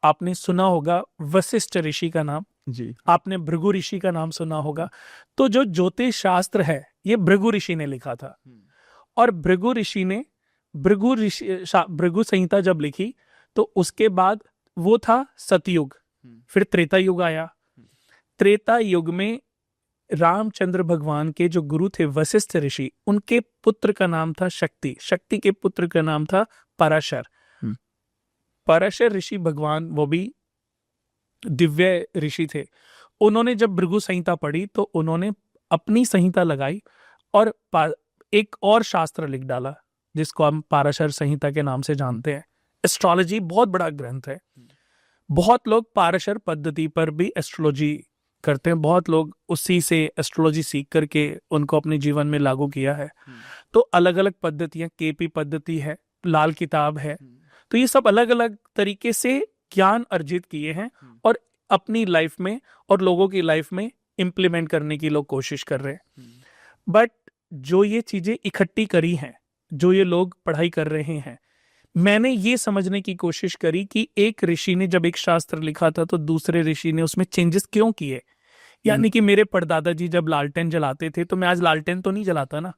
आपने सुना होगा वशिष्ठ ऋषि का नाम, जी। आपने भृगु ऋषि का नाम सुना होगा। तो जो ज्योतिष शास्त्र है ये भृगु ऋषि ने लिखा था। और भृगु ऋषि ने भृगु संहिता जब लिखी तो उसके बाद वो था सतयुग, फिर त्रेता युग आया। त्रेता युग में रामचंद्र भगवान के जो गुरु थे वशिष्ठ ऋषि, उनके पुत्र का नाम था शक्ति, शक्ति के पुत्र का नाम था पराशर। पराशर ऋषि भगवान वो भी दिव्य ऋषि थे। उन्होंने जब भृगु संहिता पढ़ी तो उन्होंने अपनी संहिता लगाई और एक और शास्त्र लिख डाला जिसको हम पाराशर संहिता के नाम से जानते हैं। एस्ट्रोलॉजी बहुत बड़ा ग्रंथ है। बहुत लोग पाराशर पद्धति पर भी एस्ट्रोलॉजी करते हैं, बहुत लोग उसी से एस्ट्रोलॉजी सीख करके उनको अपने जीवन में लागू किया है। तो अलग अलग पद्धतियां, केपी पद्धति है, लाल किताब है, तो ये सब अलग अलग तरीके से ज्ञान अर्जित किए हैं और अपनी लाइफ में और लोगों की लाइफ में इंप्लीमेंट करने की लोग कोशिश कर रहे हैं। बट जो ये चीजें इकट्ठी करी हैं, जो ये लोग पढ़ाई कर रहे हैं, मैंने ये समझने की कोशिश करी कि एक ऋषि ने जब एक शास्त्र लिखा था तो दूसरे ऋषि ने उसमें चेंजेस क्यों किए। यानी कि मेरे परदादा जी जब लालटेन जलाते थे तो मैं आज लालटेन तो नहीं जलाता ना,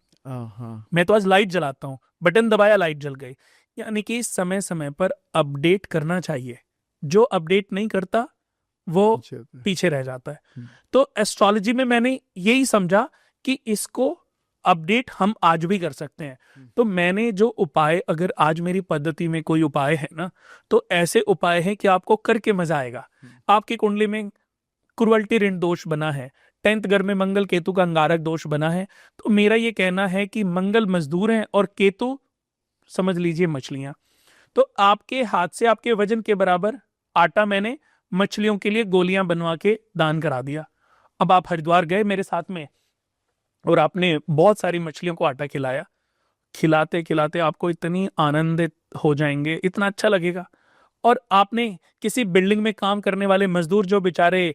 मैं तो आज लाइट जलाता हूँ, बटन दबाया लाइट जल गई। यानी कि समय समय पर अपडेट करना चाहिए, जो अपडेट नहीं करता वो पीछे रह जाता है। तो एस्ट्रोलॉजी में मैंने यही समझा कि इसको अपडेट हम आज भी कर सकते हैं। तो मैंने जो उपाय, अगर आज मेरी पद्धति में कोई उपाय है ना, तो ऐसे उपाय है कि आपको करके मजा आएगा। आपकी कुंडली में क्रुअल्टी ऋण दोष बना है, 10th घर में मंगल केतु का अंगारक दोष बना है, तो मेरा ये कहना है कि मंगल मजदूर हैं और केतु समझ लीजिए मछलियां। तो आपके हाथ से आपके वजन के बराबर आटा मैंने मछलियों के लिए गोलियां बनवा के दान करा दिया। अब आप हरिद्वार गए मेरे साथ में और आपने बहुत सारी मछलियों को आटा खिलाया, खिलाते खिलाते आपको इतनी आनंदित हो जाएंगे, इतना अच्छा लगेगा। और आपने किसी बिल्डिंग में काम करने वाले मजदूर जो बेचारे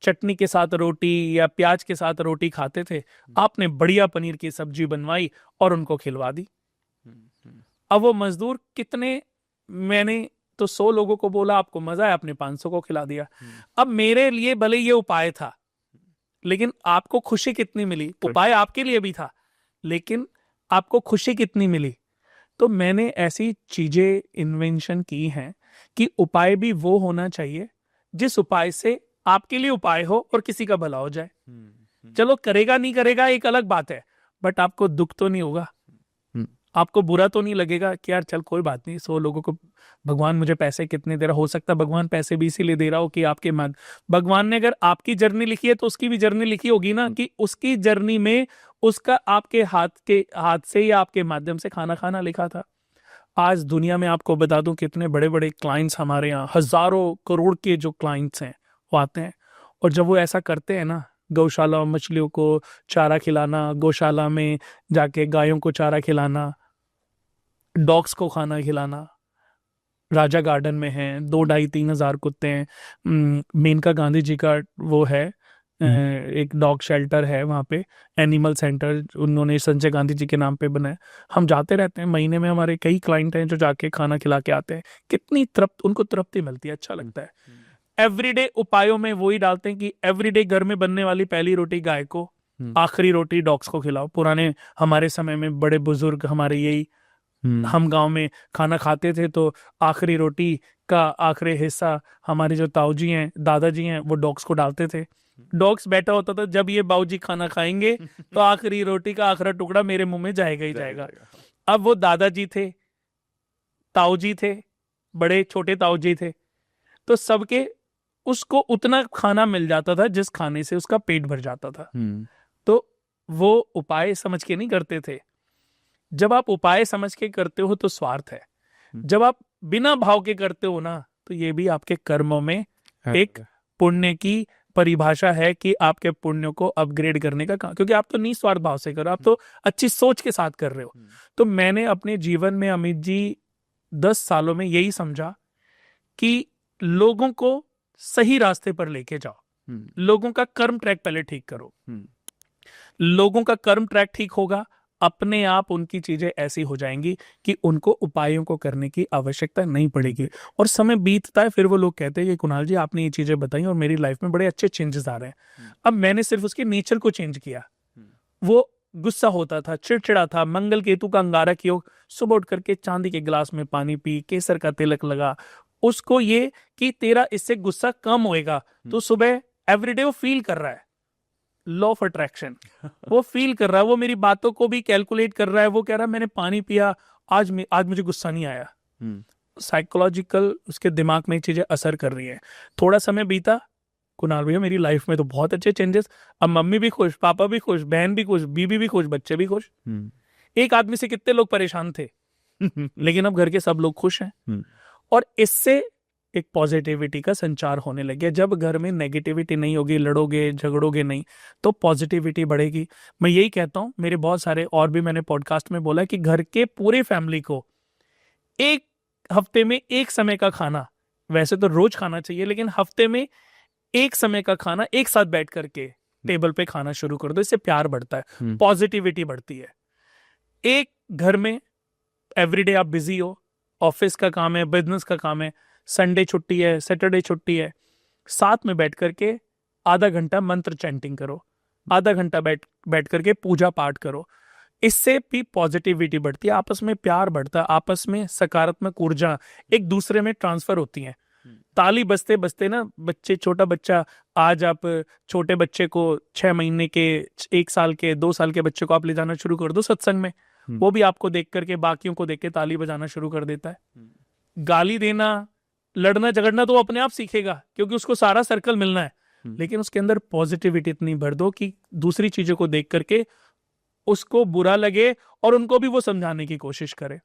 चटनी के साथ रोटी या प्याज के साथ रोटी खाते थे, आपने बढ़िया पनीर की सब्जी बनवाई और उनको खिलवा दी। अब वो मजदूर कितने, मैंने तो 100 लोगों को बोला आपको मजा है, आपने 500 को खिला दिया। अब मेरे लिए भले ये उपाय था, लेकिन आपको खुशी कितनी मिली? उपाय आपके लिए भी था, लेकिन आपको खुशी कितनी मिली? तो मैंने ऐसी चीजें इन्वेंशन की हैं कि उपाय भी वो होना चाहिए जिस उपाय से आपके लिए उपाय हो और किसी का भला हो जाए। चलो करेगा नहीं करेगा एक अलग बात है, बट आपको दुख तो नहीं होगा, आपको बुरा तो नहीं लगेगा कि यार चल कोई बात नहीं, 100 लोगों को भगवान मुझे पैसे कितने दे रहा। हो सकता है भगवान पैसे भी इसीलिए दे रहा हो कि आपके भगवान ने अगर आपकी जर्नी लिखी है तो उसकी भी जर्नी लिखी होगी ना, कि उसकी जर्नी में उसका आपके हाथ से या आपके माध्यम से खाना खाना लिखा था। आज दुनिया में आपको बता दूं कितने बड़े बड़े क्लाइंट्स हमारे यहाँ, हजारों करोड़ के जो क्लाइंट्स हैं वो आते हैं, और जब वो ऐसा करते हैं ना, गौशाला मछलियों को चारा खिलाना, गौशाला में जाके गायों को चारा खिलाना, डॉग्स को खाना खिलाना। राजा गार्डन में है 2-2.5-3 हजार कुत्ते हैं। मेनका गांधी जी का वो है, एक डॉग शेल्टर है वहाँ पे, एनिमल सेंटर उन्होंने संजय गांधी जी के नाम पे बनाया। हम जाते रहते हैं, महीने में हमारे कई क्लाइंट हैं जो जाके खाना खिला के आते हैं। कितनी उनको तृप्ति मिलती है, अच्छा लगता है। एवरीडे उपायों में वही डालते हैं कि एवरीडे घर में बनने वाली पहली रोटी गाय को, आखिरी रोटी डॉग्स को खिलाओ। पुराने हमारे समय में बड़े बुजुर्ग हमारे यही, हम गांव में खाना खाते थे तो आखिरी रोटी का आखिरी हिस्सा हमारे जो ताऊजी हैं, दादाजी हैं, वो डॉग्स को डालते थे। डॉग्स बैठा होता था, जब ये बाऊजी खाना खाएंगे तो आखिरी रोटी का आखिरी टुकड़ा मेरे मुंह में जाएगा ही जाएगा। अब वो दादाजी थे, ताऊजी थे, बड़े छोटे ताऊजी थे, तो सबके उसको उतना खाना मिल जाता था जिस खाने से उसका पेट भर जाता था। तो वो उपाय समझ के नहीं करते थे। जब आप उपाय समझ के करते हो तो स्वार्थ है, जब आप बिना भाव के करते हो ना, तो ये भी आपके कर्मों में एक पुण्य की परिभाषा है कि आपके पुण्य को अपग्रेड करने का काम, क्योंकि आप तो निस्वार्थ भाव से कर रहे हो, आप तो अच्छी सोच के साथ कर रहे हो। तो मैंने अपने जीवन में अमित जी 10 सालों में यही समझा कि लोगों को सही रास्ते पर लेके जाओ, लोगों का कर्म ट्रैक पहले ठीक करो। लोगों का कर्म ट्रैक ठीक होगा, अपने आप उनकी चीजें ऐसी हो जाएंगी कि उनको उपायों को करने की आवश्यकता नहीं पड़ेगी। और समय बीतता है, फिर वो लोग कहते हैं कि कुणाल जी आपने ये चीजें बताई और मेरी लाइफ में बड़े अच्छे चेंजेस आ रहे हैं। अब मैंने सिर्फ उसके नेचर को चेंज किया। वो गुस्सा होता था, चिड़चिड़ा था, मंगल केतु का अंगारक योग, सुबह उठ करके चांदी के गिलास में पानी पी, केसर का तिलक लगा, उसको ये कि तेरा इससे गुस्सा कम होएगा। तो सुबह एवरीडे वो फील कर रहा है, लॉ ऑफ अट्रैक्शन वो फील कर रहा है, वो मेरी बातों को भी कैलकुलेट कर रहा है। वो कह रहा है मैंने पानी पिया, आज मुझे गुस्सा नहीं आया। साइकोलॉजिकल उसके दिमाग में चीजें असर कर रही है। थोड़ा समय बीता, कुणाल भैया मेरी लाइफ में तो बहुत अच्छे चेंजेस, अब मम्मी भी खुश, पापा भी खुश, बहन भी खुश, बीबी भी खुश, बच्चे भी खुश। एक आदमी से कितने लोग परेशान थे लेकिन अब घर के सब लोग खुश हैं। और इससे एक पॉजिटिविटी का संचार होने लगे। जब घर में नेगेटिविटी नहीं होगी, लड़ोगे झगड़ोगे नहीं, तो पॉजिटिविटी बढ़ेगी। मैं यही कहता हूं, मेरे बहुत सारे और भी मैंने पॉडकास्ट में बोला कि घर के पूरे फैमिली को एक हफ्ते में एक समय का खाना, वैसे तो रोज खाना चाहिए, लेकिन हफ्ते में एक समय का खाना एक साथ बैठ करके टेबल पे खाना शुरू कर दो। इससे प्यार बढ़ता है, पॉजिटिविटी बढ़ती है। एक घर में एवरीडे आप बिजी हो, ऑफिस का काम है, बिजनेस का काम है, संडे छुट्टी है, सैटरडे छुट्टी है, साथ में बैठ करके आधा घंटा मंत्र चैंटिंग करो, आधा घंटा बैठ करके पूजा पाठ करो। इससे भी पॉजिटिविटी बढ़ती है, आपस में प्यार बढ़ता है, आपस में सकारात्मक ऊर्जा एक दूसरे में ट्रांसफर होती है। ताली बजते बजते ना, बच्चे, छोटा बच्चा, आज आप छोटे बच्चे को 6 महीने के, 1 साल के, 2 साल के बच्चे को आप ले जाना शुरू कर दो सत्संग में, वो भी आपको देख करके, बाकियों को देख के ताली बजाना शुरू कर देता है। गाली देना, लड़ना झगड़ना तो वो अपने आप सीखेगा, क्योंकि उसको सारा सर्कल मिलना है। लेकिन उसके अंदर पॉजिटिविटी इतनी भर दो कि दूसरी चीजों को देख करके उसको बुरा लगे और उनको भी वो समझाने की कोशिश करे।